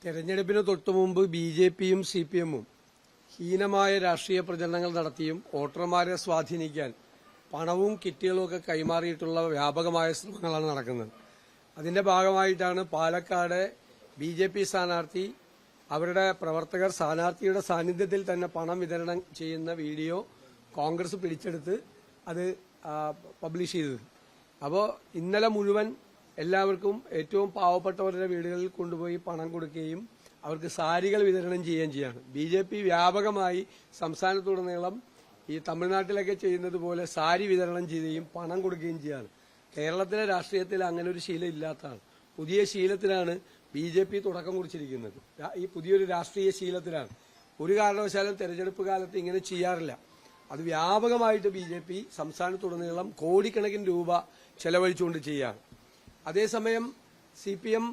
തെരഞ്ഞെടുപ്പിന് തൊട്ടുമുമ്പ് ബി.ജെ.പിയും സി.പി.എമ്മും ഹീനമായ രാഷ്ട്രീയ പ്രചരണങ്ങൾ നടത്തിയും വോട്ടർമാരെ സ്വാധീനിക്കാൻ പണവും കിറ്റുകളും ഒക്കെ കൈമാറിയിട്ടുള്ള വ്യാപകമായ ശ്രമങ്ങളാണ് നടക്കുന്നത്. അതിന്റെ ഭാഗമായിട്ടാണ് പാലക്കാട് ബി.ജെ.പി സ്ഥാനാർത്ഥി അവരുടെ പ്രവർത്തകർ സ്ഥാനാർത്ഥിയുടെ സാന്നിധ്യത്തിൽ തന്നെ പണം വിതരണം ചെയ്യുന്ന വീഡിയോ കോൺഗ്രസ് പിടിച്ചെടുത്ത് അത് പബ്ലിഷ് ചെയ്തത്. അപ്പോൾ ഇന്നലെ മുഴുവൻ എല്ലാവർക്കും ഏറ്റവും പാവപ്പെട്ടവരുടെ വീടുകളിൽ കൊണ്ടുപോയി പണം കൊടുക്കുകയും അവർക്ക് സാരികൾ വിതരണം ചെയ്യുകയും ചെയ്യാണ്. ബി.ജെ.പി വ്യാപകമായി സംസ്ഥാനത്തുടനീളം ഈ തമിഴ്നാട്ടിലൊക്കെ ചെയ്യുന്നത് പോലെ സാരി വിതരണം ചെയ്യുകയും പണം കൊടുക്കുകയും ചെയ്യാണ്. കേരളത്തിലെ രാഷ്ട്രീയത്തിൽ അങ്ങനെ ഒരു ശീലം ഇല്ലാത്തതാണ്. പുതിയ ശീലത്തിലാണ് ബി.ജെ.പി തുടക്കം കുറിച്ചിരിക്കുന്നത്. ഈ പുതിയൊരു രാഷ്ട്രീയ ശീലത്തിലാണ്. ഒരു കാരണവശാലും തെരഞ്ഞെടുപ്പ് കാലത്ത് ഇങ്ങനെ ചെയ്യാറില്ല. അത് വ്യാപകമായിട്ട് ബി.ജെ.പി സംസ്ഥാനത്തുടനീളം കോടിക്കണക്കിന് രൂപ ചെലവഴിച്ചുകൊണ്ട് ചെയ്യാണ്. അതേസമയം സി.പി.എം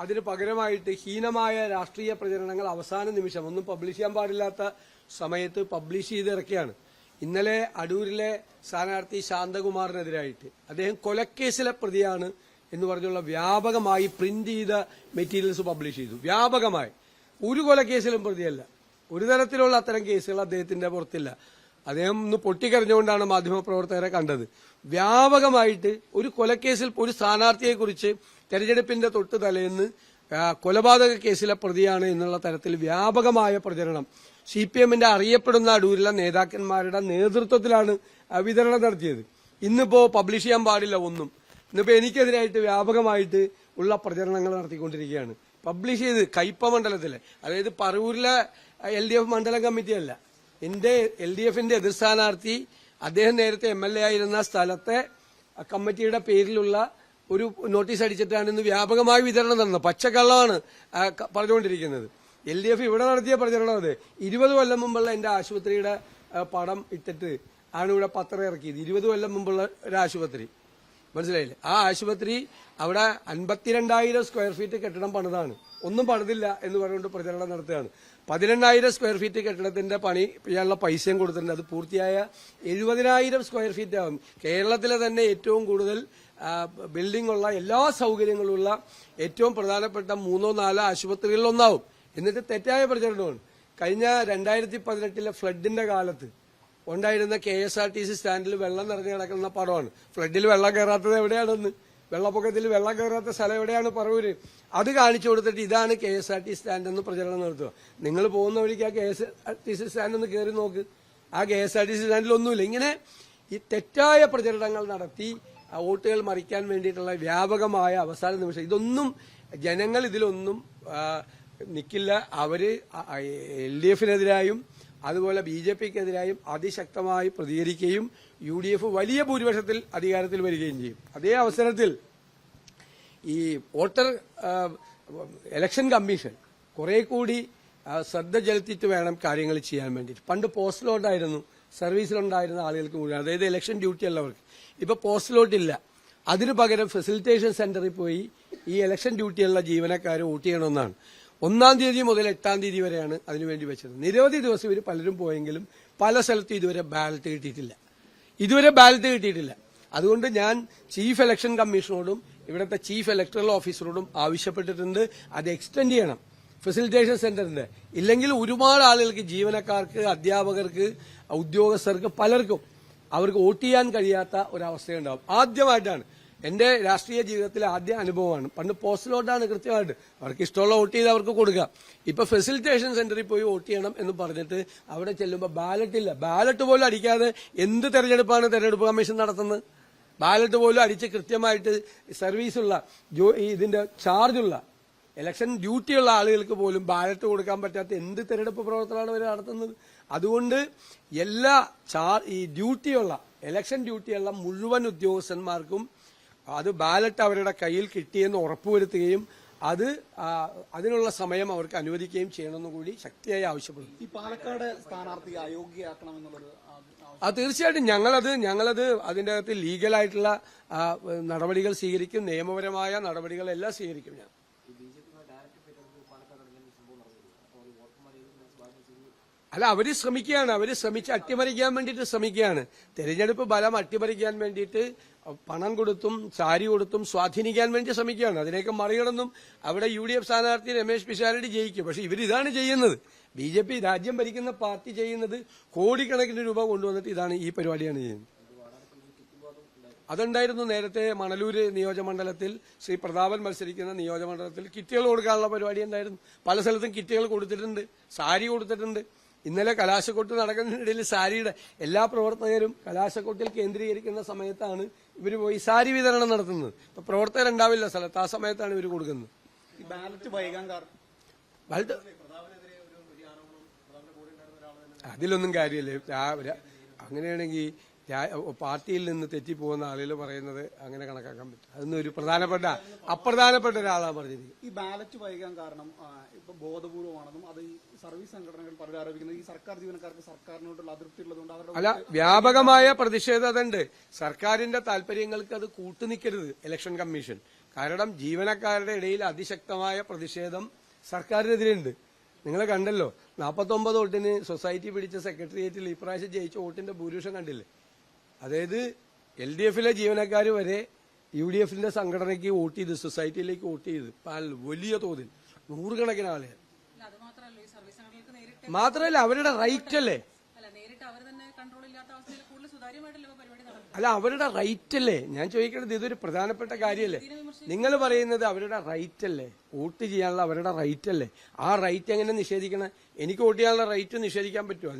അതിന് പകരമായിട്ട് ഹീനമായ രാഷ്ട്രീയ പ്രചരണങ്ങൾ അവസാന നിമിഷം ഒന്നും പബ്ലിഷ് ചെയ്യാൻ പാടില്ലാത്ത സമയത്ത് പബ്ലിഷ് ചെയ്തിറക്കിയാണ്. ഇന്നലെ അടൂരിലെ സ്ഥാനാർത്ഥി ശാന്തകുമാറിനെതിരായിട്ട് അദ്ദേഹം കൊലക്കേസിലെ പ്രതിയാണ് എന്ന് പറഞ്ഞുള്ള വ്യാപകമായി പ്രിന്റ് ചെയ്ത മെറ്റീരിയൽസ് പബ്ലിഷ് ചെയ്തു. വ്യാപകമായി ഒരു കൊലക്കേസിലും പ്രതിയല്ല. ഒരു തരത്തിലുള്ള അത്തരം കേസുകൾ അദ്ദേഹത്തിന്റെ പുറത്തില്ല. അദ്ദേഹം ഒന്ന് പൊട്ടിക്കരഞ്ഞുകൊണ്ടാണ് മാധ്യമപ്രവർത്തകരെ കണ്ടത്. വ്യാപകമായിട്ട് ഒരു കൊലക്കേസിൽ ഒരു സ്ഥാനാർത്ഥിയെക്കുറിച്ച് തെരഞ്ഞെടുപ്പിന്റെ തൊട്ട് തലേന്ന് കൊലപാതക കേസിലെ പ്രതിയാണ് എന്നുള്ള തരത്തിൽ വ്യാപകമായ പ്രചരണം സി.പി.എമ്മിന്റെ അറിയപ്പെടുന്ന അടൂരിലെ നേതാക്കന്മാരുടെ നേതൃത്വത്തിലാണ് വിതരണം നടത്തിയത്. ഇന്നിപ്പോ പബ്ലിഷ് ചെയ്യാൻ പാടില്ല ഒന്നും. ഇന്നിപ്പോ എനിക്കെതിരായിട്ട് വ്യാപകമായിട്ട് ഉള്ള പ്രചരണങ്ങൾ നടത്തിക്കൊണ്ടിരിക്കുകയാണ്. പബ്ലിഷ് ചെയ്ത് കയ്പ മണ്ഡലത്തിലെ, അതായത് പറവൂരിലെ LDF മണ്ഡലം കമ്മിറ്റിയല്ല, എന്റെ LDFന്റെ എതിർ സ്ഥാനാർത്ഥി അദ്ദേഹം നേരത്തെ MLA ആയിരുന്ന സ്ഥലത്തെ കമ്മിറ്റിയുടെ പേരിലുള്ള ഒരു നോട്ടീസ് അടിച്ചിട്ടാണ് ഇന്ന് വ്യാപകമായി വിതരണം നടന്നത്. പച്ചക്കള്ളമാണ് പറഞ്ഞുകൊണ്ടിരിക്കുന്നത്. LDF ഇവിടെ നടത്തിയ പ്രചരണം അത് 20 കൊല്ലം മുമ്പുള്ള എന്റെ ആശുപത്രിയുടെ പടം ഇട്ടിട്ട് ആണ് ഇവിടെ പത്രം ഇറക്കിയത്. 20 കൊല്ലം മുമ്പുള്ള ഒരു ആശുപത്രി, മനസ്സിലായില്ലേ? ആ ആശുപത്രി അവിടെ 52,000 സ്ക്വയർ ഫീറ്റ് കെട്ടിടം പണിതാണ്. ഒന്നും പണിതില്ല എന്ന് പറഞ്ഞുകൊണ്ട് പ്രചരണം നടത്തുകയാണ്. 18,000 സ്ക്വയർ ഫീറ്റ് കെട്ടിടത്തിന്റെ പണി ചെയ്യാനുള്ള പൈസയും കൊടുത്തിട്ടുണ്ട്. അത് പൂർത്തിയായ 70,000 സ്ക്വയർ ഫീറ്റ് ആകും. കേരളത്തിലെ തന്നെ ഏറ്റവും കൂടുതൽ ബിൽഡിംഗ് ഉള്ള എല്ലാ സൗകര്യങ്ങളുള്ള ഏറ്റവും പ്രധാനപ്പെട്ട 3-4 ആശുപത്രികളിൽ ഒന്നാവും. എന്നിട്ട് തെറ്റായ പ്രചരണമാണ്. കഴിഞ്ഞ 2018 ഫ്ലഡിന്റെ കാലത്ത് ഉണ്ടായിരുന്ന KSRTC സ്റ്റാൻഡിൽ വെള്ളം നിറഞ്ഞു കിടക്കുന്ന പടമാണ്. ഫ്ലഡിൽ വെള്ളം കയറാത്തത് എവിടെയാണെന്ന്, വെള്ളപ്പൊക്കത്തിൽ വെള്ളം കയറാത്ത സ്ഥലം എവിടെയാണ് പറവൂര്, അത് കാണിച്ചു കൊടുത്തിട്ട് ഇതാണ് KSRTC സ്റ്റാൻഡ് എന്ന് പ്രചരണം നടത്തുക. നിങ്ങൾ പോകുന്ന വഴിക്ക് ആ KSRTC സ്റ്റാൻഡ് ഒന്ന് കയറി നോക്ക്. ആ KSRTC സ്റ്റാൻഡിൽ ഒന്നുമില്ല. ഇങ്ങനെ ഈ തെറ്റായ പ്രചരണങ്ങൾ നടത്തി വോട്ടുകൾ മറിക്കാൻ വേണ്ടിയിട്ടുള്ള വ്യാപകമായ അവസാന നിമിഷം ഇതൊന്നും ജനങ്ങൾ ഇതിലൊന്നും നിൽക്കില്ല. അവര് LDFനെതിരായും അതുപോലെ BJPക്കെതിരായും അതിശക്തമായി പ്രതികരിക്കുകയും UDF വലിയ ഭൂരിപക്ഷത്തിൽ അധികാരത്തിൽ വരികയും ചെയ്യും. അതേ അവസരത്തിൽ ഈ വോട്ടർ ഇലക്ഷൻ കമ്മീഷൻ കുറെ കൂടി ശ്രദ്ധ ചെലുത്തിയിട്ട് വേണം കാര്യങ്ങൾ ചെയ്യാൻ വേണ്ടിയിട്ട്. പണ്ട് പോസ്റ്റലോട്ടായിരുന്നു സർവീസിലുണ്ടായിരുന്ന ആളുകൾക്ക് മുഴുവൻ, അതായത് ഇലക്ഷൻ ഡ്യൂട്ടി ഉള്ളവർക്ക്. ഇപ്പൊ പോസ്റ്റലോട്ടില്ല. അതിനു പകരം ഫെസിലിറ്റേഷൻ സെന്ററിൽ പോയി ഈ ഇലക്ഷൻ ഡ്യൂട്ടിയുള്ള ജീവനക്കാർ വോട്ട് ചെയ്യണമെന്നാണ്. 1-ാം തീയതി മുതൽ 8-ാം തീയതി വരെയാണ് അതിനുവേണ്ടി വെച്ചത്. നിരവധി ദിവസം ഇവർ പലരും പോയെങ്കിലും പല സ്ഥലത്തും ഇതുവരെ ബാലറ്റ് കിട്ടിയിട്ടില്ല. അതുകൊണ്ട് ഞാൻ ചീഫ് ഇലക്ഷൻ കമ്മീഷനോടും ഇവിടുത്തെ ചീഫ് ഇലക്ടറൽ ഓഫീസറോടും ആവശ്യപ്പെട്ടിട്ടുണ്ട്, അത് എക്സ്റ്റെൻഡ് ചെയ്യണം ഫെസിലിറ്റേഷൻ സെന്ററിന്റെ. ഇല്ലെങ്കിൽ ഒരുപാട് ആളുകൾക്ക്, ജീവനക്കാർക്ക്, അധ്യാപകർക്ക്, ഉദ്യോഗസ്ഥർക്ക്, പലർക്കും അവർക്ക് വോട്ട് ചെയ്യാൻ കഴിയാത്ത ഒരവസ്ഥയുണ്ടാവും. ആദ്യമായിട്ടാണ് എന്റെ രാഷ്ട്രീയ ജീവിതത്തിലെ ആദ്യ അനുഭവമാണ്. പണ്ട് പോസ്റ്റലോട്ടാണ് കൃത്യമായിട്ട് അവർക്ക് ഇഷ്ടമുള്ള വോട്ട് ചെയ്ത് അവർക്ക് കൊടുക്കുക. ഇപ്പൊ ഫെസിലിറ്റേഷൻ സെന്ററിൽ പോയി വോട്ട് ചെയ്യണം എന്ന് പറഞ്ഞിട്ട് അവിടെ ചെല്ലുമ്പോൾ ബാലറ്റ് ഇല്ല. ബാലറ്റ് പോലും അടിക്കാതെ എന്ത് തെരഞ്ഞെടുപ്പാണ് തെരഞ്ഞെടുപ്പ് കമ്മീഷൻ നടത്തുന്നത്? ബാലറ്റ് പോലും അടിച്ച് കൃത്യമായിട്ട് സർവീസുള്ള ഇതിന്റെ ചാർജുള്ള ഇലക്ഷൻ ഡ്യൂട്ടിയുള്ള ആളുകൾക്ക് പോലും ബാലറ്റ് കൊടുക്കാൻ പറ്റാത്ത എന്ത് തെരഞ്ഞെടുപ്പ് പ്രവർത്തനമാണ് ഇവർ നടത്തുന്നത്? അതുകൊണ്ട് എല്ലാ ഈ ഡ്യൂട്ടിയുള്ള ഇലക്ഷൻ ഡ്യൂട്ടിയുള്ള മുഴുവൻ ഉദ്യോഗസ്ഥന്മാർക്കും അത് ബാലറ്റ് അവരുടെ കയ്യിൽ കിട്ടിയെന്ന് ഉറപ്പുവരുത്തുകയും അതിനുള്ള സമയം അവർക്ക് അനുവദിക്കുകയും ചെയ്യണമെന്ന് കൂടി ശക്തിയായി ആവശ്യപ്പെടുന്നു. ഈ പാലക്കാട് സ്ഥാനാർത്ഥി അയോഗ്യയാക്കണമെന്നുള്ളത് തീർച്ചയായിട്ടും ഞങ്ങളത് അതിന്റെ അകത്ത് ലീഗലായിട്ടുള്ള നടപടികൾ സ്വീകരിക്കും, നിയമപരമായ നടപടികളെല്ലാം സ്വീകരിക്കും. ഞാൻ അല്ല, അവര് ശ്രമിക്കുകയാണ്. അവര് ശ്രമിച്ച് അട്ടിമറിക്കാൻ വേണ്ടിയിട്ട് ശ്രമിക്കുകയാണ്. തെരഞ്ഞെടുപ്പ് ഫലം അട്ടിമറിക്കാൻ വേണ്ടിയിട്ട് പണം കൊടുത്തും സാരി കൊടുത്തും സ്വാധീനിക്കാൻ വേണ്ടി ശ്രമിക്കുകയാണ്. അതിനേക്ക് മറികടന്നും അവിടെ UDF സ്ഥാനാർത്ഥി രമേശ് പിഷാരടി ജയിക്കും. പക്ഷെ ഇവരിതാണ് ചെയ്യുന്നത്. BJP രാജ്യം ഭരിക്കുന്ന പാർട്ടി ചെയ്യുന്നത് കോടിക്കണക്കിന് രൂപ കൊണ്ടുവന്നിട്ട് ഈ പരിപാടിയാണ് ചെയ്യുന്നത്. അതുണ്ടായിരുന്നു നേരത്തെ മണലൂര് നിയോജകമണ്ഡലത്തിൽ ശ്രീ പ്രതാപൻ മത്സരിക്കുന്ന നിയോജകമണ്ഡലത്തിൽ കിറ്റുകൾ കൊടുക്കാനുള്ള പരിപാടി ഉണ്ടായിരുന്നു. പല സ്ഥലത്തും കിറ്റുകൾ കൊടുത്തിട്ടുണ്ട്, സാരി കൊടുത്തിട്ടുണ്ട്. ഇന്നലെ കലാശക്കൊട്ട് നടക്കുന്നതിനിടയിൽ സാരിയുടെ എല്ലാ പ്രവർത്തകരും കലാശക്കൊട്ടിൽ കേന്ദ്രീകരിക്കുന്ന സമയത്താണ് ഇവർ പോയി സാരി വിതരണം നടത്തുന്നത്. ഇപ്പൊ പ്രവർത്തകരുണ്ടാവില്ല സ്ഥലത്ത്, ആ സമയത്താണ് ഇവർ കൊടുക്കുന്നത്. ഈ ബാലറ്റ് വൈകാൻ കാരണം അതിലൊന്നും കാര്യമില്ല. അങ്ങനെയാണെങ്കിൽ പാർട്ടിയിൽ നിന്ന് തെറ്റിപ്പോകുന്ന ആളുകൾ പറയുന്നത് അങ്ങനെ കണക്കാക്കാൻ പറ്റും. അതൊന്നും ഒരു അപ്രധാനപ്പെട്ട ഒരാളാണ് പറഞ്ഞിരിക്കുന്നത്. ഈ ബാലറ്റ് വൈകാൻ കാരണം ഇപ്പൊ ബോധപൂർവമാണെന്നും അത് ഈ സർവീസ് സംഘടനകൾ പലരും ആരോപിക്കുന്നത് ഈ സർക്കാർ ജീവനക്കാർക്ക് സർക്കാരിനോടുള്ള അതൃപ്തി ഉള്ളതുകൊണ്ട് അവരുടെ അല്ല, വ്യാപകമായ പ്രതിഷേധം അതുണ്ട്. സർക്കാരിന്റെ താല്പര്യങ്ങൾക്ക് അത് കൂട്ടുനിൽക്കരുത് ഇലക്ഷൻ കമ്മീഷൻ. കാരണം ജീവനക്കാരുടെ ഇടയിൽ അതിശക്തമായ പ്രതിഷേധം സർക്കാരിനെതിരെയുണ്ട്. നിങ്ങൾ കണ്ടല്ലോ, 49 വോട്ടിന് സൊസൈറ്റി പിടിച്ച സെക്രട്ടേറിയറ്റിൽ ഇപ്രാവശ്യം ജയിച്ച വോട്ടിന്റെ ഭൂരിപക്ഷം കണ്ടില്ലേ? അതായത് LDFിലെ ജീവനക്കാർ വരെ UDFിന്റെ സംഘടനയ്ക്ക് വോട്ട് ചെയ്ത്, സൊസൈറ്റിയിലേക്ക് വോട്ട് ചെയ്ത് വലിയ തോതിൽ നൂറുകണക്കിന് ആളുകൾ. മാത്രമല്ല അവരുടെ റൈറ്റ് അല്ലേ, അല്ല അവരുടെ റൈറ്റ് അല്ലേ. ഞാൻ ചോദിക്കുന്നത് ഇതൊരു പ്രധാനപ്പെട്ട കാര്യമല്ലേ. നിങ്ങൾ പറയുന്നത് അവരുടെ റൈറ്റ് അല്ലേ, വോട്ട് ചെയ്യാനുള്ള അവരുടെ റൈറ്റ് അല്ലേ. ആ റൈറ്റ് എങ്ങനെ നിഷേധിക്കണം? എനിക്ക് വോട്ട് ചെയ്യാനുള്ള റൈറ്റ് നിഷേധിക്കാൻ പറ്റുമോ?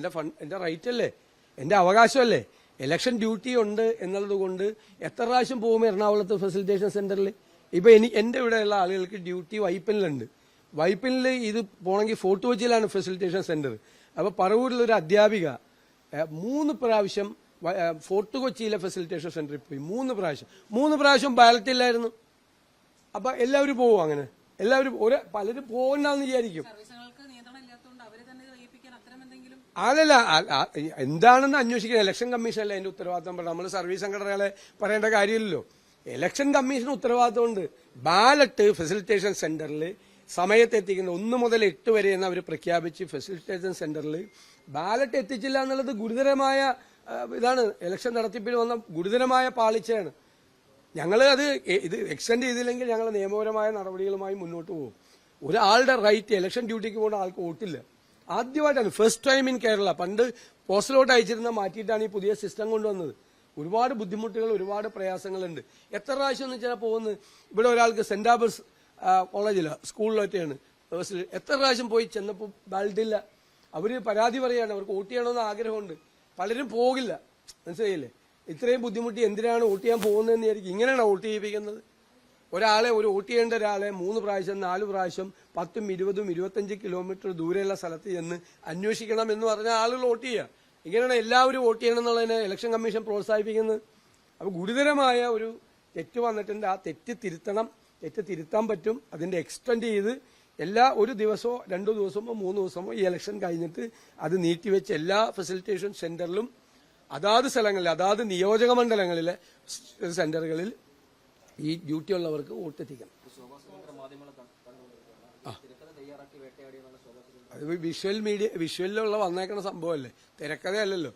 എന്റെ റൈറ്റ് അല്ലേ, എന്റെ അവകാശമല്ലേ. ഇലക്ഷൻ ഡ്യൂട്ടി ഉണ്ട് എന്നുള്ളത് കൊണ്ട് എത്ര പ്രാവശ്യം പോകും എറണാകുളത്ത് ഫെസിലിറ്റേഷൻ സെന്ററിൽ? ഇപ്പൊ എന്റെ ഇവിടെയുള്ള ആളുകൾക്ക് ഡ്യൂട്ടി വൈപ്പിനിലുണ്ട്. വൈപ്പിനിൽ ഇത് പോണെങ്കിൽ ഫോർട്ട് കൊച്ചിയിലാണ് ഫെസിലിറ്റേഷൻ സെന്റർ. അപ്പൊ പറവൂരിലൊരു അധ്യാപിക 3 പ്രാവശ്യം ഫോർട്ട് കൊച്ചിയിലെ ഫെസിലിറ്റേഷൻ സെന്ററിൽ പോയി. 3 പ്രാവശ്യം ബാലറ്റ് ഇല്ലായിരുന്നു. അപ്പൊ എല്ലാവരും പോവും. അങ്ങനെ എല്ലാവരും പലരും പോകണ്ടെന്ന് വിചാരിക്കും. അതല്ല, എന്താണെന്ന് അന്വേഷിക്കണം. ഇലക്ഷൻ കമ്മീഷനല്ലേ അതിന്റെ ഉത്തരവാദിത്തം. നമ്മൾ സർവീസ് സംഘടനകളെ പറയേണ്ട കാര്യമില്ലല്ലോ. ഇലക്ഷൻ കമ്മീഷൻ ഉത്തരവാദിത്തമുണ്ട്. ബാലറ്റ് ഫെസിലിറ്റേഷൻ സെന്ററിൽ സമയത്ത് എത്തിക്കുന്ന 1 മുതൽ 8 വരെ എന്ന് അവർ പ്രഖ്യാപിച്ച് ഫെസിലിറ്റേഷൻ സെന്ററിൽ ബാലറ്റ് എത്തിച്ചില്ല എന്നുള്ളത് ഗുരുതരമായ ഇതാണ്. ഇലക്ഷൻ നടത്തിപ്പിൽ വന്ന ഗുരുതരമായ പാളിച്ചയാണ്. ഞങ്ങൾ ഇത് എക്സ്റ്റെൻഡ് ചെയ്തില്ലെങ്കിൽ ഞങ്ങൾ നിയമപരമായ നടപടികളുമായി മുന്നോട്ട് പോകും. ഒരാളുടെ റൈറ്റ്, ഇലക്ഷൻ ഡ്യൂട്ടിക്ക് പോകുന്ന ആൾക്ക് വോട്ടില്ല. ആദ്യമായിട്ടാണ്, ഫസ്റ്റ് ടൈം ഇൻ കേരള. പണ്ട് പോസ്റ്റലോട്ട് അയച്ചിരുന്ന മാറ്റിയിട്ടാണ് ഈ പുതിയ സിസ്റ്റം കൊണ്ടുവന്നത്. ഒരുപാട് ബുദ്ധിമുട്ടുകൾ, ഒരുപാട് പ്രയാസങ്ങളുണ്ട്. എത്ര പ്രാവശ്യം എന്ന് വെച്ചാൽ പോകുന്നത്. ഇവിടെ ഒരാൾക്ക് സെന്റ് ആബേഴ്സ് കോളേജിലാണ്, സ്കൂളിലൊക്കെയാണ്, എത്ര പ്രാവശ്യം പോയി ചെന്നപ്പോൾ ബാലറ്റില്ല. അവര് പരാതി പറയാണ്, അവർക്ക് വോട്ട് ചെയ്യണമെന്ന് ആഗ്രഹമുണ്ട്. പലരും പോകില്ല. മനസ്സിലായില്ലേ? ഇത്രയും ബുദ്ധിമുട്ടി എന്തിനാണ് വോട്ട് ചെയ്യാൻ പോകുന്നതെന്ന് വിചാരിക്കും. ഇങ്ങനെയാണോ വോട്ട് ചെയ്യിപ്പിക്കുന്നത്? ഒരു വോട്ട് ചെയ്യേണ്ട ഒരാളെ 3 പ്രാവശ്യം 4 പ്രാവശ്യം 10, 20, 25 കിലോമീറ്റർ ദൂരെയുള്ള സ്ഥലത്ത് ചെന്ന് അന്വേഷിക്കണം എന്ന് പറഞ്ഞാൽ ആളുകൾ വോട്ട് ചെയ്യുക. ഇങ്ങനെയാണ് എല്ലാവരും വോട്ട് ചെയ്യണം എന്നുള്ളതിനെ ഇലക്ഷൻ കമ്മീഷൻ പ്രോത്സാഹിപ്പിക്കുന്നത്. അപ്പൊ ഗുരുതരമായ ഒരു തെറ്റ് വന്നിട്ടുണ്ട്. ആ തെറ്റ് തിരുത്തണം. തെറ്റ് തിരുത്താൻ പറ്റും. അതിന്റെ എക്സ്റ്റെൻഡ് ചെയ്ത് ഒരു ദിവസമോ 2 ദിവസമോ 3 ദിവസമോ ഈ ഇലക്ഷൻ കഴിഞ്ഞിട്ട് അത് നീട്ടിവെച്ച് എല്ലാ ഫെസിലിറ്റേഷൻ സെന്ററിലും അതാത് സ്ഥലങ്ങളിൽ, അതാത് നിയോജക മണ്ഡലങ്ങളിലെ സെന്ററുകളിൽ ഈ ഡ്യൂട്ടി ഉള്ളവർക്ക് വോട്ട് എത്തിക്കണം. അത് വിഷ്വലിലുള്ള വന്നേക്കണ സംഭവമല്ലേ, തിരക്കഥയല്ലല്ലോ.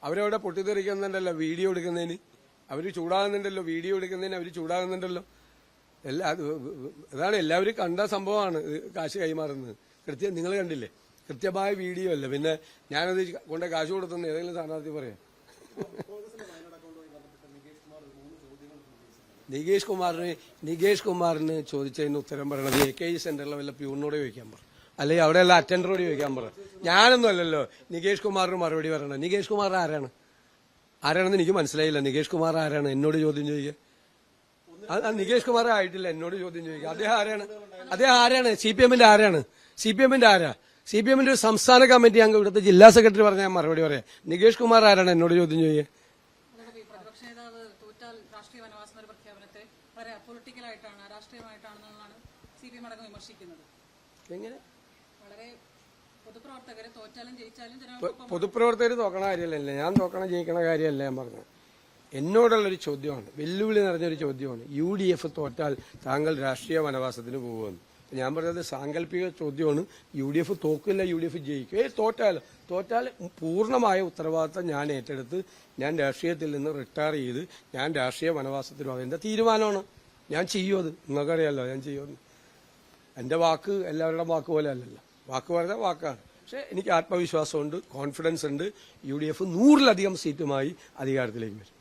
അവരവിടെ പൊട്ടിത്തെറിക്കുന്നുണ്ടല്ലോ വീഡിയോ എടുക്കുന്നതിന്. അവർ ചൂടാകുന്നുണ്ടല്ലോ, വീഡിയോ എടുക്കുന്നതിന് അവർ ചൂടാകുന്നുണ്ടല്ലോ. അതാണ് എല്ലാവരും കണ്ട സംഭവമാണ് കാശ് കൈമാറുന്നത്. നിങ്ങൾ കണ്ടില്ലേ? കൃത്യമായ വീഡിയോ അല്ല. പിന്നെ ഞാനത് കൊണ്ട് കാശ് കൊടുത്തെന്ന് ഏതെങ്കിലും സ്ഥാനാർത്ഥി പറയാം. നികേഷ് കുമാറിന് ചോദിച്ചതിന് ഉത്തരം പറയണത് AKG സെന്ററിലെ വല്ല പ്യൂണിനോട് ചോദിക്കാൻ പറ, അല്ലെങ്കിൽ അവിടെയുള്ള അറ്റൻഡറോട് ചോദിക്കാൻ പറ. ഞാനൊന്നും അല്ലല്ലോ നികേഷ് കുമാറിന് മറുപടി പറയണം. നികേഷ് കുമാർ ആരാണെന്ന് എനിക്ക് മനസ്സിലായില്ല. നികേഷ് കുമാർ ആരാണ് എന്നോട് ചോദ്യം ചോദിക്കുക? നികേഷ് കുമാർ ആയിട്ടില്ല എന്നോട് ചോദ്യം ചോദിക്കുക. അദ്ദേഹം ആരാണ്? CPMന്റെ ആരാണ്? CPMന്റെ ഒരു സംസ്ഥാന കമ്മിറ്റി അംഗം, ഇവിടുത്തെ ജില്ലാ സെക്രട്ടറി പറഞ്ഞാൽ ഞാൻ മറുപടി പറയാം. നികേഷ് കുമാർ ആരാണ് എന്നോട് ചോദ്യം ചോദിക്കുക? എങ്ങനെ പൊതുപ്രവർത്തകർ തോക്കണ കാര്യമല്ലേ, ഞാൻ തോക്കണ ജയിക്കണ കാര്യമല്ല ഞാൻ പറഞ്ഞത്. എന്നോടുള്ളൊരു ചോദ്യമാണ്, വെല്ലുവിളി നിറഞ്ഞൊരു ചോദ്യമാണ്. UDF തോറ്റാൽ താങ്കൾ രാഷ്ട്രീയ വനവാസത്തിന് പോകുമെന്ന്. ഞാൻ പറയുന്നത് സാങ്കല്പിക ചോദ്യമാണ്. UDF തോക്കില്ല, UDF ജയിക്കും. തോറ്റാൽ പൂർണ്ണമായ ഉത്തരവാദിത്തം ഞാൻ ഏറ്റെടുത്ത് ഞാൻ രാഷ്ട്രീയത്തിൽ നിന്ന് റിട്ടയർ ചെയ്ത് ഞാൻ രാഷ്ട്രീയ വനവാസത്തിൽ പോകും. എന്റെ തീരുമാനമാണ്. ഞാൻ ചെയ്യും. അത് നിങ്ങൾക്കറിയാലോ ഞാൻ ചെയ്യുമെന്ന്. എന്റെ വാക്ക് എല്ലാവരുടെ വാക്ക് പോലെ അല്ലല്ലോ. വാക്ക് പറഞ്ഞാൽ വാക്കാണ്. പക്ഷെ എനിക്ക് ആത്മവിശ്വാസമുണ്ട്, കോൺഫിഡൻസ് ഉണ്ട്. UDF 100-ലധികം സീറ്റുമായി അധികാരത്തിലേക്ക് വരും.